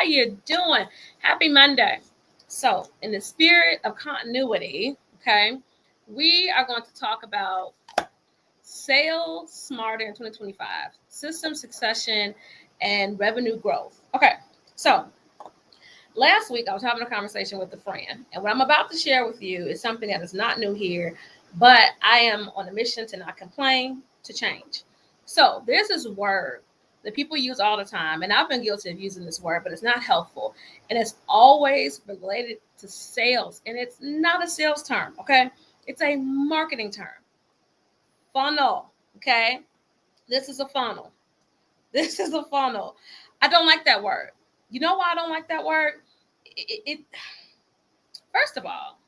How you doing? Happy Monday. So, in the spirit of continuity, okay, we are going to talk about sales smarter in 2025, system succession, and revenue growth. Okay, so last week I was having a conversation with a friend, and what I'm about to share with you is something that is not new here, but I am on a mission to not complain, to change. So there's this word that people use all the time, and I've been guilty of using this word, but it's not helpful, and it's always related to sales, and it's not a sales term, okay? It's a marketing term. Funnel, okay? This is a funnel. This is a funnel. I don't like that word. You know why I don't like that word? It first of all,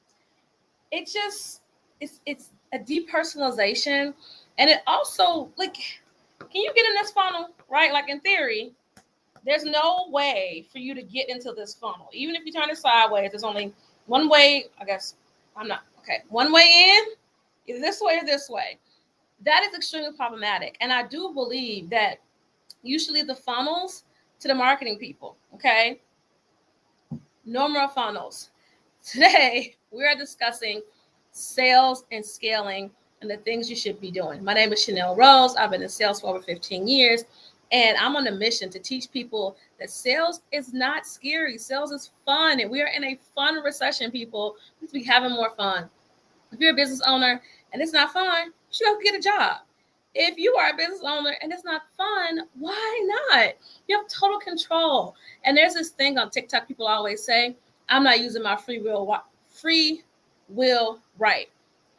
it just it's a depersonalization, and it also, like, can you get in this funnel, right? Like, in theory, there's no way for you to get into this funnel. Even if you turn it sideways, there's only one way. I guess I'm not okay. One way in, either this way or this way. That is extremely problematic, and I do believe that usually the funnels to the marketing people. Okay, no more funnels. Today, we are discussing sales and scaling and the things you should be doing. My name is Chanel Rose. I've been in sales for over 15 years, and I'm on a mission to teach people that sales is not scary. Sales is fun, and we are in a fun recession, people. We need to be having more fun. If you're a business owner and it's not fun, you should go get a job. If you are a business owner and it's not fun, why not? You have total control. And there's this thing on TikTok people always say, I'm not using my free will right.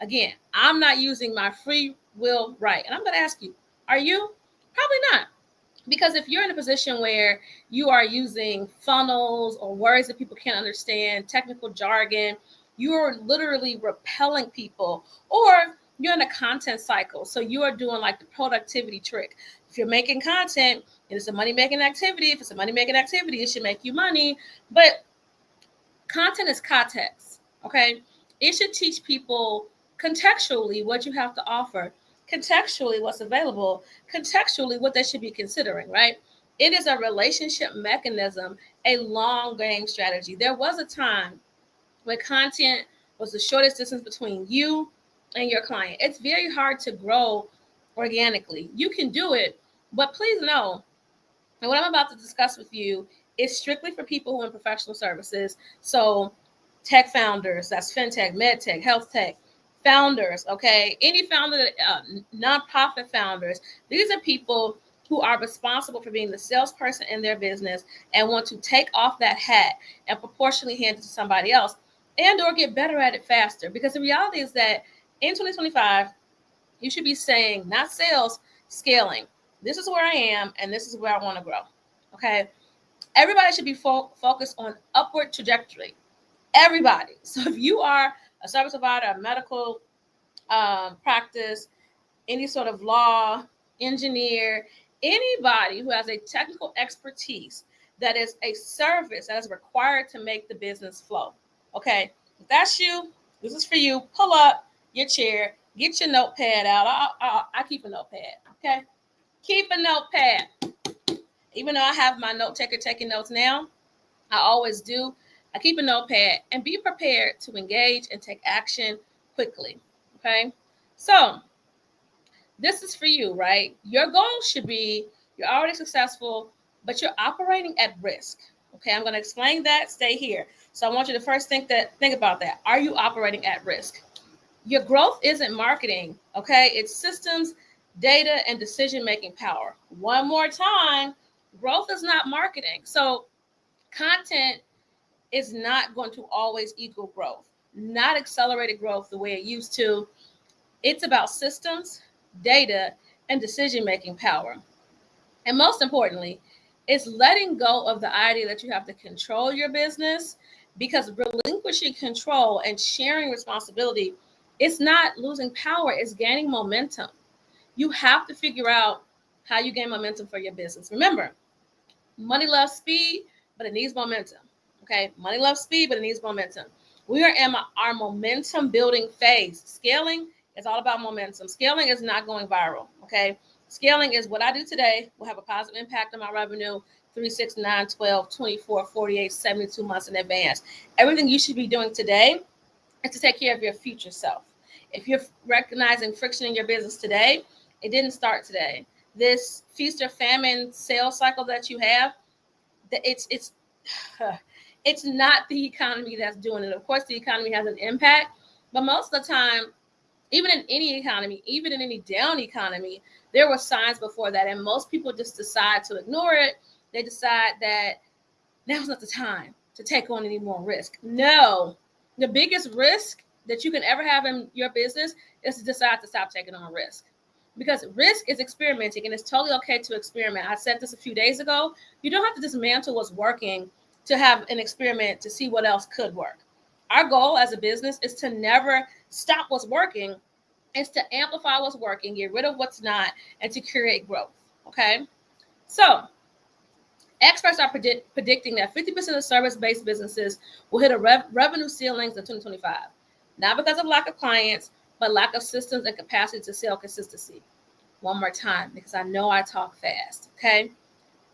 Again, I'm not using my free will right. And I'm going to ask you, are you? Probably not. Because if you're in a position where you are using funnels or words that people can't understand, technical jargon, you're literally repelling people, or you're in a content cycle. So you are doing like the productivity trick. If you're making content and it's a money-making activity, if it's a money-making activity, it should make you money. But content is context, okay? It should teach people contextually what you have to offer, contextually what's available, contextually what they should be considering, right? It is a relationship mechanism, a long game strategy. There was a time when content was the shortest distance between you and your client. It's very hard to grow organically. You can do it, but please know, and what I'm about to discuss with you is strictly for people who are in professional services. So tech founders, that's fintech, medtech, health tech founders, okay? Any founder, nonprofit founders, these are people who are responsible for being the salesperson in their business and want to take off that hat and proportionally hand it to somebody else, and or get better at it faster. Because the reality is that in 2025, you should be saying, not sales, scaling. This is where I am, and this is where I want to grow. Okay? Everybody should be focused on upward trajectory. Everybody. So if you are a service provider, a medical practice, any sort of law, engineer, anybody who has a technical expertise that is a service that is required to make the business flow. Okay? If that's you, this is for you. Pull up your chair, get your notepad out. I keep a notepad. Okay? Keep a notepad. Even though I have my note taker taking notes now, I always do. I keep a notepad, and be prepared to engage and take action quickly. Okay? So this is for you, right? Your goal should be, you're already successful, but you're operating at risk. Okay, I'm going to explain that. Stay here. So I want you to first think about that. Are you operating at risk? Your growth isn't marketing, okay? It's systems, data, and decision-making power. One more time, growth is not marketing. So content is not going to always equal growth, not accelerated growth the way it used to. It's about systems, data, and decision-making power. And most importantly, it's letting go of the idea that you have to control your business, because relinquishing control and sharing responsibility, it's not losing power, it's gaining momentum. You have to figure out how you gain momentum for your business. Remember, money loves speed, but it needs momentum. Okay, money loves speed, but it needs momentum. We are in our momentum building phase. Scaling is all about momentum. Scaling is not going viral. Okay, scaling is what I do today will have a positive impact on my revenue 3, 6, 9, 12, 24, 48, 72 months in advance. Everything you should be doing today is to take care of your future self. If you're recognizing friction in your business today, it didn't start today. This feast or famine sales cycle that you have, it's it's not the economy that's doing it. Of course, the economy has an impact, but most of the time, even in any economy, even in any down economy, there were signs before that, and most people just decide to ignore it. They decide that now's not the time to take on any more risk. No, the biggest risk that you can ever have in your business is to decide to stop taking on risk. Because risk is experimenting, and it's totally okay to experiment. I said this a few days ago. You don't have to dismantle what's working to have an experiment to see what else could work. Our goal as a business is to never stop what's working. It's to amplify what's working, get rid of what's not, and to create growth. Okay? So, experts are predicting that 50% of service-based businesses will hit a revenue ceilings in 2025. Not because of lack of clients, but lack of systems and capacity to sell consistency. One more time, because I know I talk fast, okay?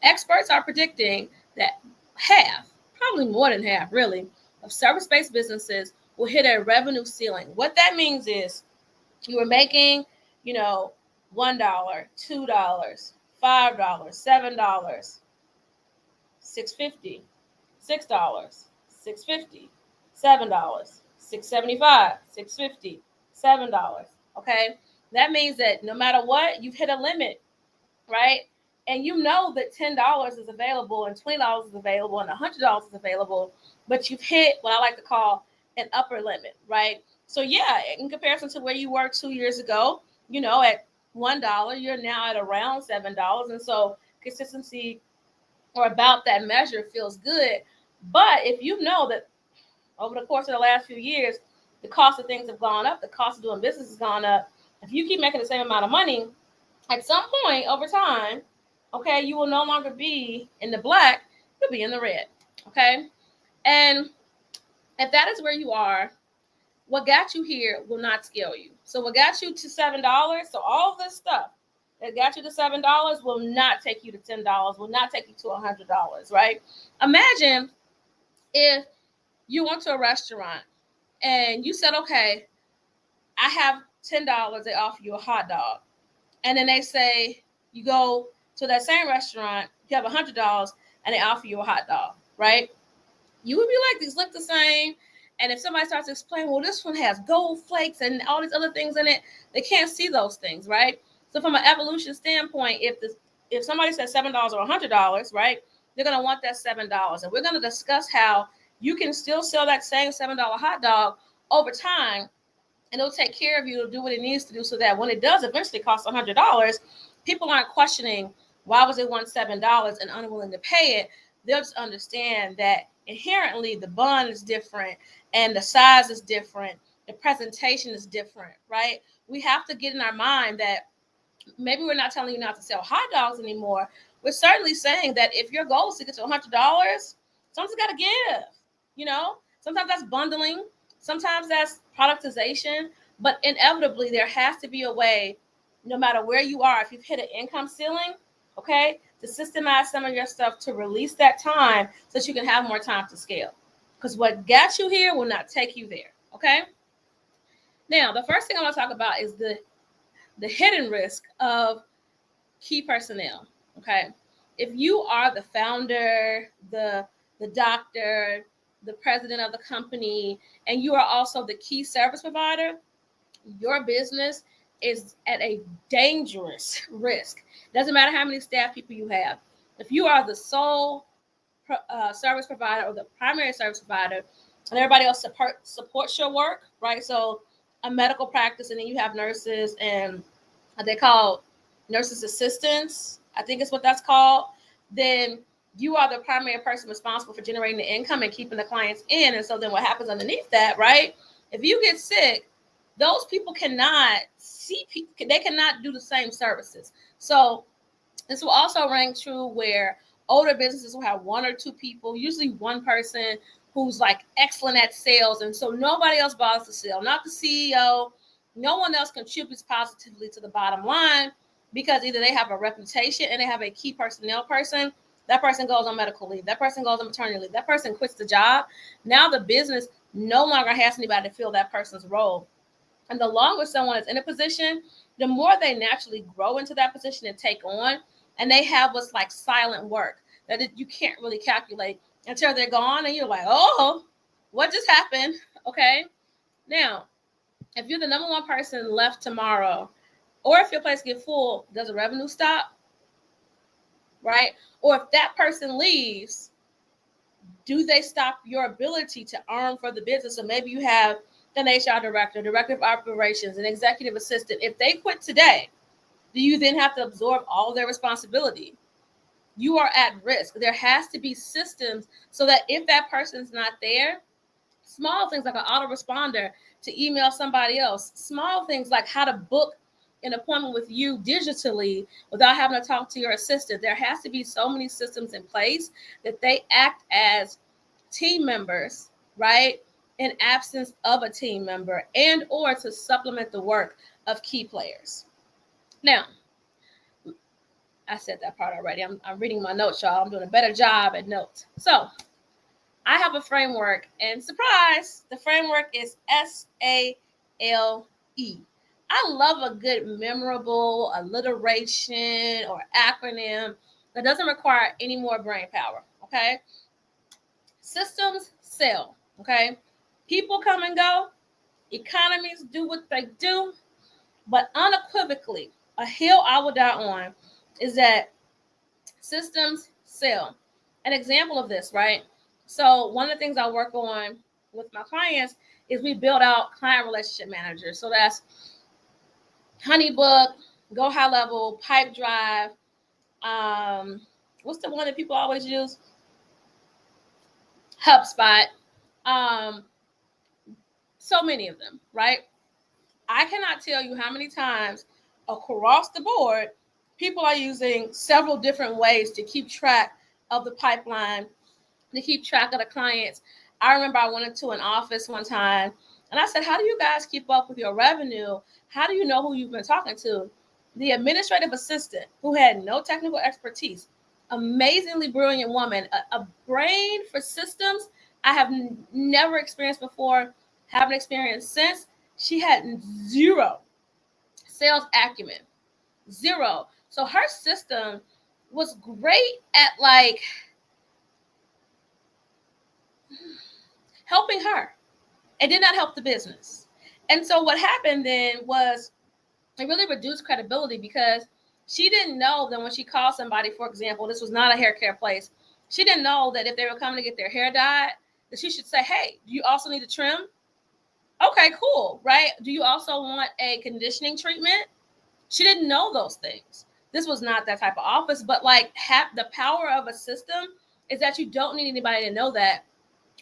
Experts are predicting that half, probably more than half, really, of service-based businesses will hit a revenue ceiling. What that means is you were making, $1, $2, $5, $7, $6.50, $6, $6.50, $7, $6.75, $6.50, $7. Okay, that means that no matter what, you've hit a limit, right? And you know that $10 is available, and $20 is available, and $100 is available, but you've hit what I like to call an upper limit, right? So yeah, in comparison to where you were 2 years ago, at $1, you're now at around $7, and so consistency or about that measure feels good. But if you know that over the course of the last few years, the cost of things have gone up, the cost of doing business has gone up, if you keep making the same amount of money, at some point over time, okay, you will no longer be in the black, you'll be in the red, okay? And if that is where you are, what got you here will not scale you. So what got you to $7, so all this stuff that got you to $7 will not take you to $10, will not take you to $100, right? Imagine if you went to a restaurant and you said, okay, I have $10, they offer you a hot dog. And then they say, you go to that same restaurant, you have $100 and they offer you a hot dog, right? You would be like, these look the same. And if somebody starts to explain, well, this one has gold flakes and all these other things in it, they can't see those things, right? So from an evolution standpoint, if somebody says $7 or $100, right, they're going to want that $7. And we're going to discuss how you can still sell that same $7 hot dog over time, and it'll take care of you. It'll do what it needs to do so that when it does eventually cost $100, people aren't questioning why was it $7 and unwilling to pay it. They'll just understand that inherently the bun is different and the size is different. The presentation is different, right? We have to get in our mind that maybe we're not telling you not to sell hot dogs anymore. We're certainly saying that if your goal is to get to $100, something's got to give. Sometimes that's bundling. Sometimes that's productization. But inevitably, there has to be a way, no matter where you are, if you've hit an income ceiling, okay, to systemize some of your stuff to release that time so that you can have more time to scale. Because what got you here will not take you there, okay? Now, the first thing I want to talk about is the hidden risk of key personnel, okay? If you are the founder, the doctor, the president of the company, and you are also the key service provider, your business is at a dangerous risk. Doesn't matter how many staff people you have. If you are the sole service provider or the primary service provider, and everybody else supports your work, right? So a medical practice, and then you have nurses, and they call nurses assistants, I think is what that's called. Then you are the primary person responsible for generating the income and keeping the clients in. And so then what happens underneath that, right? If you get sick, those people cannot see people, they cannot do the same services. So this will also ring true where older businesses will have one or two people, usually one person who's like excellent at sales. And so nobody else bothers to sell, not the CEO. No one else contributes positively to the bottom line because either they have a reputation and they have a key personnel person That person goes on medical leave. That person goes on maternity leave. That person quits the job. Now the business no longer has anybody to fill that person's role. And the longer someone is in a position, the more they naturally grow into that position and take on. And they have what's like silent work that you can't really calculate until they're gone. And you're like, oh, what just happened? Okay. Now, if you're the number one person left tomorrow, or if your place get full, does the revenue stop? Right? Or if that person leaves, do they stop your ability to earn for the business? So maybe you have an HR director, director of operations, an executive assistant. If they quit today, do you then have to absorb all their responsibility? You are at risk. There has to be systems so that if that person's not there, small things like an autoresponder to email somebody else, small things like how to book an appointment with you digitally without having to talk to your assistant. There has to be so many systems in place that they act as team members, right? In absence of a team member, and or to supplement the work of key players. Now, I said that part already. I'm reading my notes, y'all. I'm doing a better job at notes. So I have a framework, and surprise, the framework is SALE. I love a good memorable alliteration or acronym that doesn't require any more brain power, okay? Systems sell, okay? People come and go. Economies do what they do. But unequivocally, a hill I will die on is that systems sell. An example of this, right? So one of the things I work on with my clients is we build out client relationship managers. So that's Honeybook, Go High Level, Pipe Drive. What's the one that people always use? HubSpot. So many of them, right? I cannot tell you how many times across the board people are using several different ways to keep track of the pipeline, to keep track of the clients. I remember I went into an office one time and I said, how do you guys keep up with your revenue? How do you know who you've been talking to? The administrative assistant, who had no technical expertise, amazingly brilliant woman, a brain for systems I have never experienced before, haven't experienced since. She had zero sales acumen, zero. So her system was great at like helping her. It did not help the business. And so what happened then was it really reduced credibility because she didn't know that when she called somebody, for example, this was not a hair care place. She didn't know that if they were coming to get their hair dyed, that she should say, hey, do you also need a trim? Okay, cool, right? Do you also want a conditioning treatment? She didn't know those things. This was not that type of office, but like the power of a system is that you don't need anybody to know that.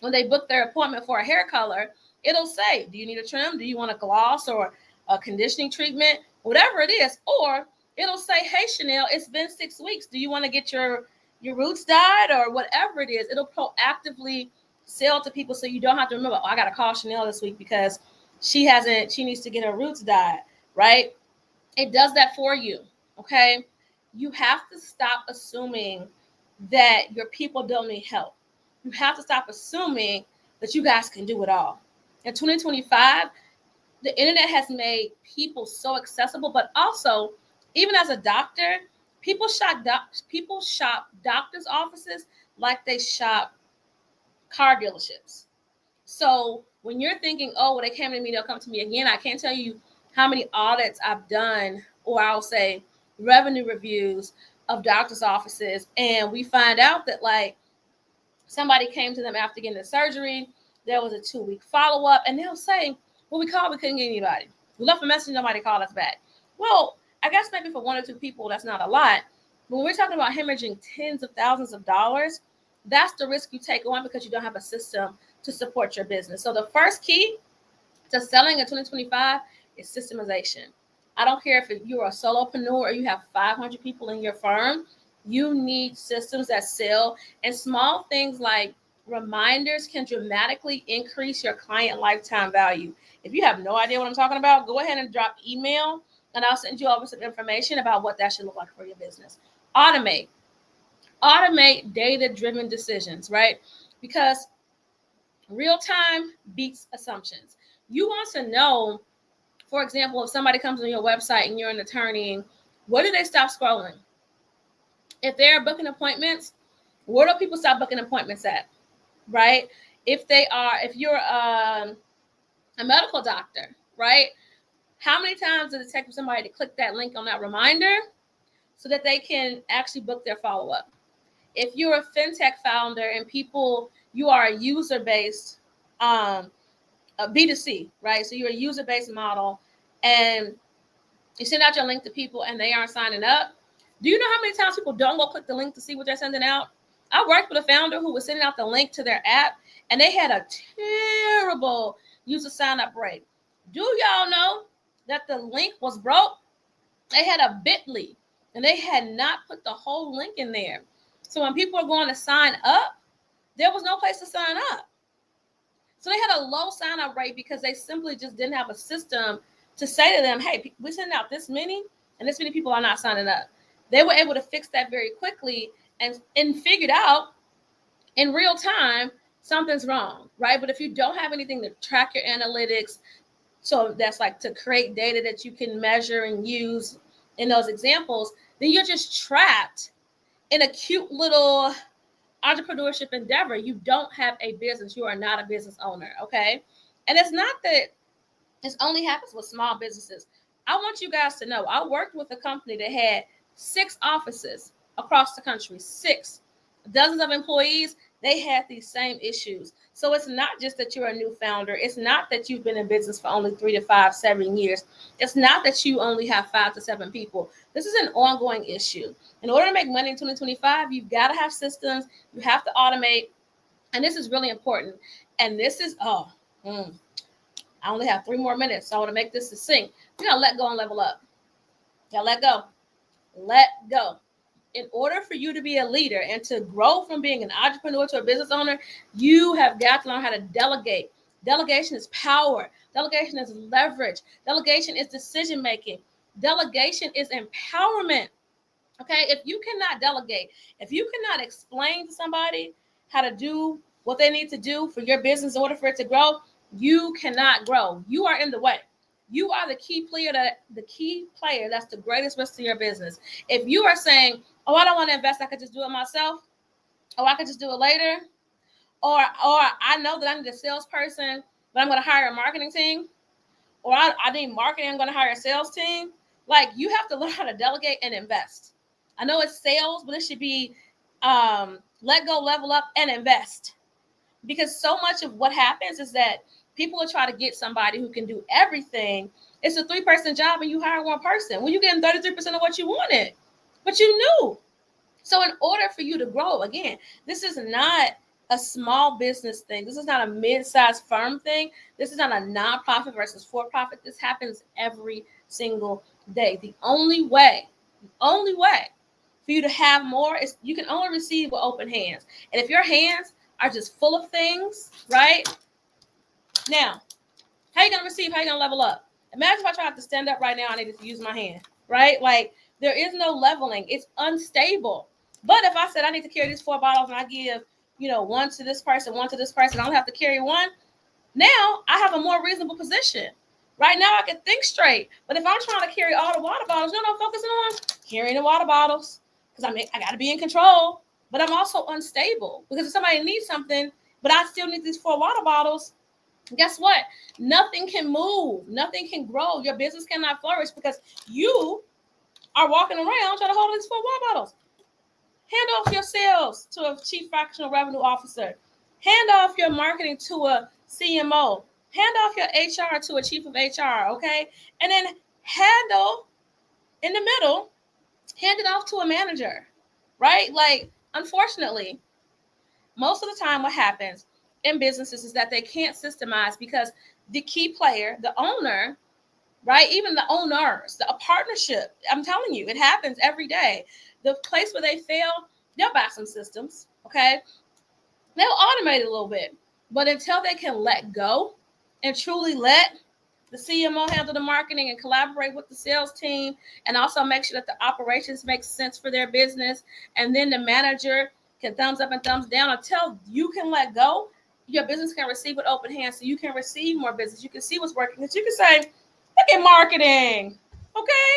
When they book their appointment for a hair color, it'll say, do you need a trim? Do you want a gloss or a conditioning treatment? Whatever it is. Or it'll say, hey, Chanel, it's been 6 weeks. Do you want to get your roots dyed or whatever it is? It'll proactively sell to people so you don't have to remember, oh, I got to call Chanel this week because she needs to get her roots dyed, right? It does that for you, okay? You have to stop assuming that your people don't need help. You have to stop assuming that you guys can do it all. In 2025, the internet has made people so accessible, but also, even as a doctor, people shop doctors' offices like they shop car dealerships. So when you're thinking, oh, well, they came to me, they'll come to me again, I can't tell you how many audits I've done, or I'll say revenue reviews of doctors' offices, and we find out that like somebody came to them after getting the surgery, there was a 2-week follow-up, and they'll say, well, we called, we couldn't get anybody. We left a message, nobody called us back. Well, I guess maybe for 1 or 2 people, that's not a lot. But when we're talking about hemorrhaging tens of thousands of dollars, that's the risk you take on because you don't have a system to support your business. So the first key to selling in 2025 is systemization. I don't care if you're a solopreneur or you have 500 people in your firm, you need systems that sell. And small things like reminders can dramatically increase your client lifetime value. If you have no idea what I'm talking about, go ahead and drop email and I'll send you over some information about what that should look like for your business. Automate. Automate data-driven decisions, right? Because real time beats assumptions. You want to know, for example, if somebody comes on your website and you're an attorney, where do they stop scrolling? If they're booking appointments, where do people stop booking appointments at, right? If you're a medical doctor, right? How many times does it take for somebody to click that link on that reminder so that they can actually book their follow-up? If you're a fintech founder and you are a user-based, a B2C, right? So you're a user-based model and you send out your link to people and they aren't signing up. Do you know how many times people don't go click the link to see what they're sending out? I worked with a founder who was sending out the link to their app and they had a terrible user sign-up rate. Do y'all know that the link was broke? They had a bit.ly and they had not put the whole link in there. So when people were going to sign up, there was no place to sign up. So they had a low sign-up rate because they simply just didn't have a system to say to them, hey, we're sending out this many and this many people are not signing up. They were able to fix that very quickly and figured out in real time something's wrong, right? But if you don't have anything to track your analytics, so that's like to create data that you can measure and use in those examples, then you're just trapped in a cute little entrepreneurship endeavor. You don't have a business. You are not a business owner, okay? And it's not that this only happens with small businesses. I want you guys to know, I worked with a company that had 6 offices across the country, 6, dozens of employees. They had these same issues. So it's not just that you're a new founder. It's not that you've been in business for only 3 to 5, 7 years. It's not that you only have 5 to 7 people. This is an ongoing issue. In order to make money in 2025, you've got to have systems. You have to automate. And this is really important. And this is, I only have 3 more minutes, so I want to make this succinct. You're going to let go and level up. You got to let go. Let go. In order for you to be a leader and to grow from being an entrepreneur to a business owner, you have got to learn how to delegate. Delegation is power. Delegation is leverage. Delegation is decision making. Delegation is empowerment. Okay, if you cannot delegate, if you cannot explain to somebody how to do what they need to do for your business in order for it to grow, you cannot grow. You are in the way. You are the key player that's the greatest risk to your business. If you are saying, oh, I don't want to invest, I could just do it myself, or I could just do it later, or I know that I need a salesperson, but I'm going to hire a marketing team, or I need marketing, I'm going to hire a sales team. Like, you have to learn how to delegate and invest. I know it's sales, but it should be let go, level up, and invest. Because so much of what happens is that people will try to get somebody who can do everything. It's a 3-person job and you hire 1 person. Well, you're getting 33% of what you wanted, but you knew. So in order for you to grow, again, this is not a small business thing. This is not a mid-sized firm thing. This is not a nonprofit versus for-profit. This happens every single day. The only way for you to have more is you can only receive with open hands. And if your hands are just full of things, right? Now, how you going to receive? How you going to level up? Imagine if I try to stand up right now, I needed to use my hand, right? Like, there is no leveling. It's unstable. But if I said I need to carry these 4 bottles and I give, 1 to this person, 1 to this person, I don't have to carry 1. Now I have a more reasonable position. Right now I can think straight. But if I'm trying to carry all the water bottles, I'm focusing on carrying the water bottles because I got to be in control. But I'm also unstable because if somebody needs something, but I still need these 4 water bottles, guess what? Nothing can move. Nothing can grow. Your business cannot flourish because you are walking around trying to hold these 4 water bottles. Hand off your sales to a chief fractional revenue officer. Hand off your marketing to a CMO. Hand off your HR to a chief of HR, okay? And then handle in the middle, hand it off to a manager, right? Like, unfortunately, most of the time what happens in businesses is that they can't systemize because the key player, the owner, right? Even the owners, a partnership, I'm telling you, it happens every day. The place where they fail, they'll buy some systems, okay? They'll automate it a little bit. But until they can let go and truly let The CMO handle the marketing and collaborate with the sales team, and also make sure that the operations make sense for their business. And then the manager can thumbs up and thumbs down until you can let go. Your business can receive with open hands, so you can receive more business. You can see what's working. Because you can say, look at marketing, okay?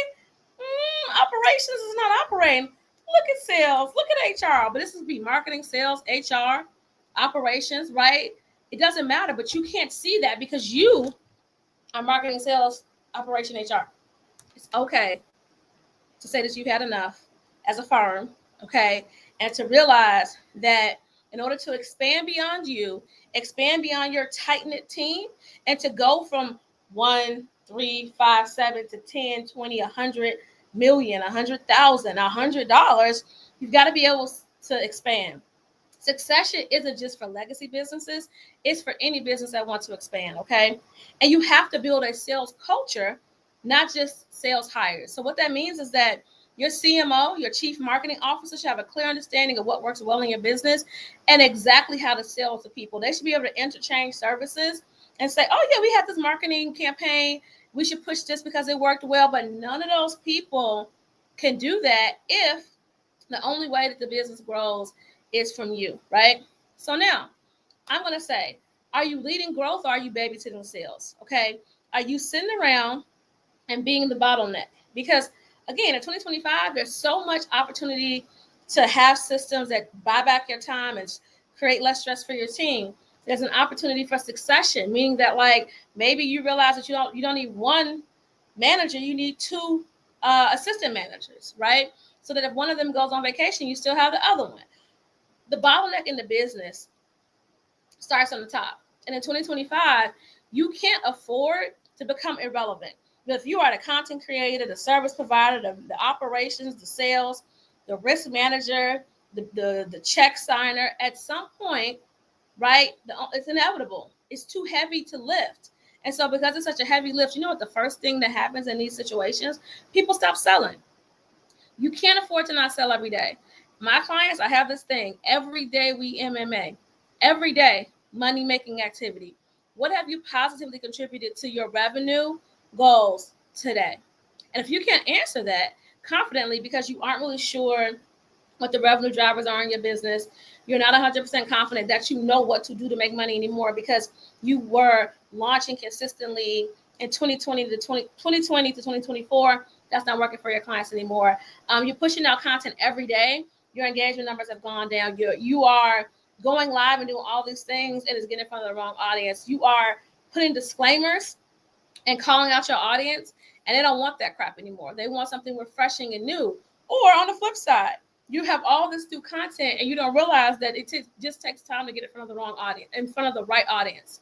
Operations is not operating. Look at sales, look at HR. But this is be marketing, sales, HR, operations, right? It doesn't matter, but you can't see that because you are marketing, sales, operation, HR. It's okay to say that you've had enough as a firm, okay? And to realize that in order to expand beyond you, expand beyond your tight-knit team, and to go from 1, 3, 5, 7 to 10, 20, 100 million, 100,000, $100, you've got to be able to expand. Succession isn't just for legacy businesses, it's for any business that wants to expand, okay? And you have to build a sales culture, not just sales hires. So what that means is that your CMO, your chief marketing officer, should have a clear understanding of what works well in your business and exactly how to sell to people. They should be able to interchange services and say, oh yeah, we had this marketing campaign, we should push this because it worked well. But none of those people can do that if the only way that the business grows is from you, right? So now I'm going to say, are you leading growth or are you babysitting sales? Okay. Are you sitting around and being the bottleneck? Because again, in 2025, there's so much opportunity to have systems that buy back your time and create less stress for your team. There's an opportunity for succession, meaning that like maybe you realize that you don't need one manager, you need two assistant managers, right? So that if one of them goes on vacation, you still have the other one. The bottleneck in the business starts on the top. And in 2025, you can't afford to become irrelevant. But if you are the content creator, the service provider, the operations, the sales, the risk manager, the check signer, at some point, right, it's inevitable. It's too heavy to lift. And so because it's such a heavy lift, you know what the first thing that happens in these situations? People stop selling. You can't afford to not sell every day. My clients, I have this thing. Every day we MMA. Every day, money-making activity. What have you positively contributed to your revenue goals today? And if you can't answer that confidently because you aren't really sure what the revenue drivers are in your business, you're not 100% confident that you know what to do to make money anymore because you were launching consistently in 2020 to 2024. That's not working for your clients anymore. You're pushing out content every day. Your engagement numbers have gone down. You are going live and doing all these things and it's getting in front of the wrong audience. You are putting disclaimers and calling out your audience, and they don't want that crap anymore. They want something refreshing and new. Or on the flip side, you have all this new content and you don't realize that it just takes time to get in front of the wrong audience, in front of the right audience.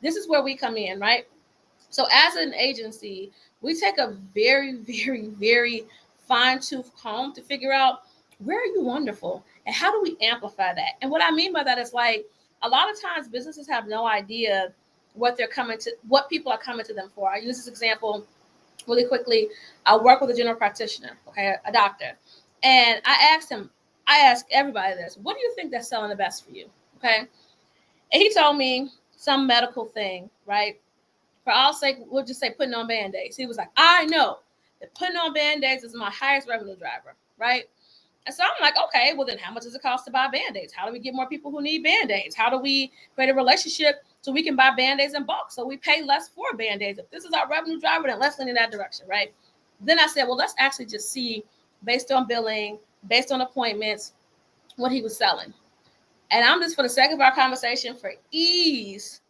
This is where we come in, right? So as an agency, we take a very, very, very fine-tooth comb to figure out where are you wonderful and how do we amplify that? And what I mean by that is like a lot of times businesses have no idea what people are coming to them for. I use this example really quickly. I work with a general practitioner, okay, a doctor. And I ask everybody this, what do you think that's selling the best for you? Okay. And he told me some medical thing, right? For all sake, we'll just say putting on Band-Aids. He was like, I know that putting on Band-Aids is my highest revenue driver, right? And so I'm like, okay, well then how much does it cost to buy Band-Aids? How do we get more people who need Band-Aids? How do we create a relationship so we can buy Band-Aids in bulk? So we pay less for Band-Aids. If this is our revenue driver, then let's lean in that direction, right? Then I said, well, let's actually just see based on billing, based on appointments, what he was selling. And I'm just, for the sake of our conversation, for ease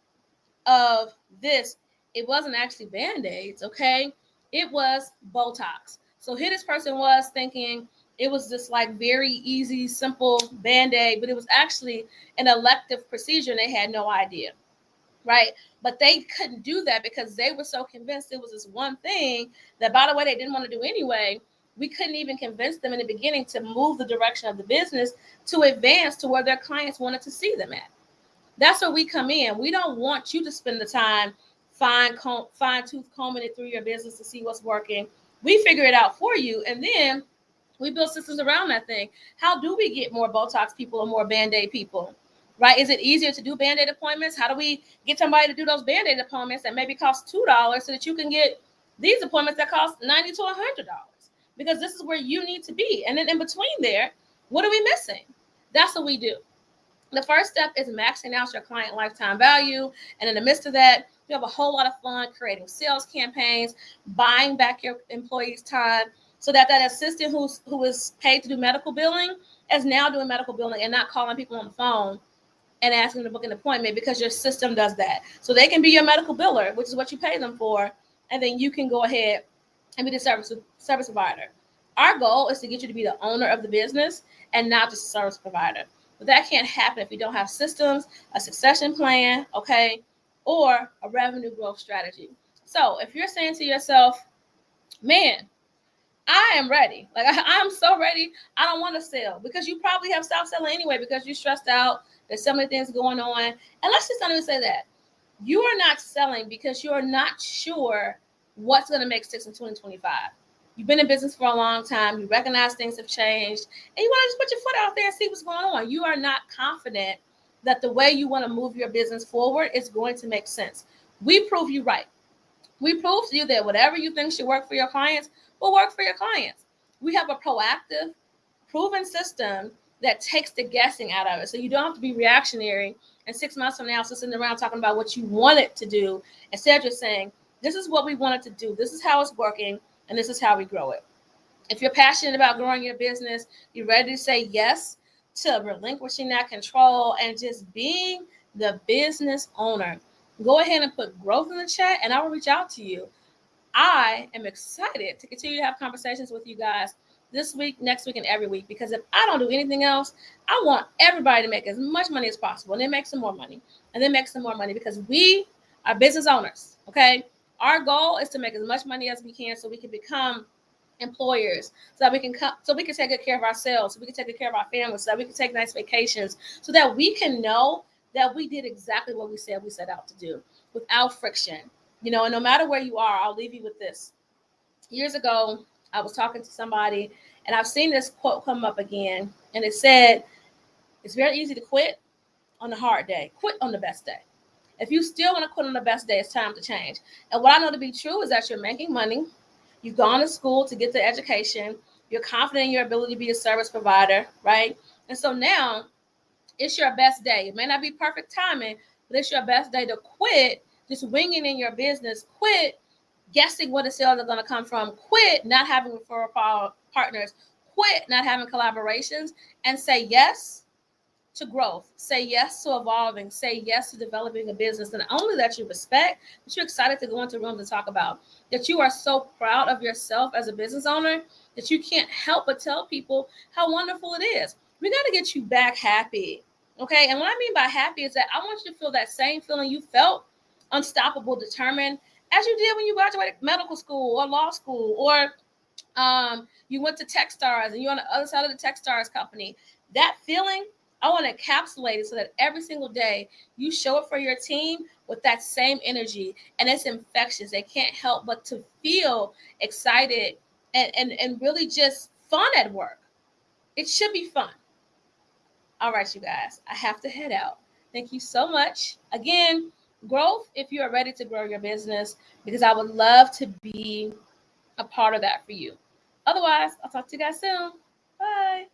of this, it wasn't actually Band-Aids, okay? It was Botox. So here this person was thinking it was just like very easy, simple Band-Aid, but it was actually an elective procedure and they had no idea, right? But they couldn't do that because they were so convinced it was this one thing that, by the way, they didn't want to do anyway. We couldn't even convince them in the beginning to move the direction of the business to advance to where their clients wanted to see them at. That's where we come in. We don't want you to spend the time fine-tooth combing it through your business to see what's working. We figure it out for you, and then we build systems around that thing. How do we get more Botox people or more Band-Aid people, right? Is it easier to do Band-Aid appointments? How do we get somebody to do those Band-Aid appointments that maybe cost $2 so that you can get these appointments that cost $90 to $100? Because this is where you need to be. And then in between there, what are we missing? That's what we do. The first step is maxing out your client lifetime value. And in the midst of that, you have a whole lot of fun creating sales campaigns, buying back your employees' time so that that assistant who is paid to do medical billing is now doing medical billing and not calling people on the phone and asking them to book an appointment, because your system does that. So they can be your medical biller, which is what you pay them for, and then you can go ahead and be the service provider. Our goal is to get you to be the owner of the business and not just a service provider. But that can't happen if you don't have systems, a succession plan, okay, or a revenue growth strategy. So if you're saying to yourself, man, I am ready. Like I'm so ready. I don't want to sell, because you probably have stopped selling anyway because you're stressed out. There's so many things going on. And let's just not even say that. You are not selling because you're not sure what's going to make sticks in 2025. You've been in business for a long time. You recognize things have changed, and you want to just put your foot out there and see what's going on. You are not confident that the way you want to move your business forward is going to make sense. We prove you right. We prove to you that whatever you think should work for your clients will work for your clients. We have a proactive, proven system that takes the guessing out of it. So you don't have to be reactionary and 6 months from now sitting around talking about what you want it to do. Instead, you're saying, this is what we want it to do. This is how it's working. And this is how we grow it. If you're passionate about growing your business, you're ready to say yes to relinquishing that control and just being the business owner, go ahead and put growth in the chat and I will reach out to you. I am excited to continue to have conversations with you guys this week, next week, and every week, because if I don't do anything else, I want everybody to make as much money as possible and then make some more money and then make some more money, because we are business owners, okay? Our goal is to make as much money as we can so we can become employers, so that we can take good care of ourselves, so we can take good care of our families, so that we can take nice vacations, so that we can know that we did exactly what we said we set out to do without friction. And no matter where you are, I'll leave you with this. Years ago, I was talking to somebody, and I've seen this quote come up again, and it said, it's very easy to quit on the hard day. Quit on the best day. If you still want to quit on the best day, it's time to change. And what I know to be true is that you're making money. You've gone to school to get the education. You're confident in your ability to be a service provider, right? And so now it's your best day. It may not be perfect timing, but it's your best day to quit just winging in your business. Quit guessing where the sales are going to come from. Quit not having referral partners. Quit not having collaborations, and say yes to growth. Say yes to evolving. Say yes to developing a business, and only that you respect, that you're excited to go into rooms and talk about, that you are so proud of yourself as a business owner that you can't help but tell people how wonderful it is. We got to get you back happy, okay? And what I mean by happy is that I want you to feel that same feeling you felt, unstoppable, determined, as you did when you graduated medical school or law school, or you went to Techstars and you're on the other side of the Techstars company. That feeling, I want to encapsulate it so that every single day you show up for your team with that same energy, and it's infectious. They can't help but to feel excited and really just fun at work. It should be fun. All right, you guys, I have to head out. Thank you so much. Again, growth if you are ready to grow your business, because I would love to be a part of that for you. Otherwise, I'll talk to you guys soon. Bye.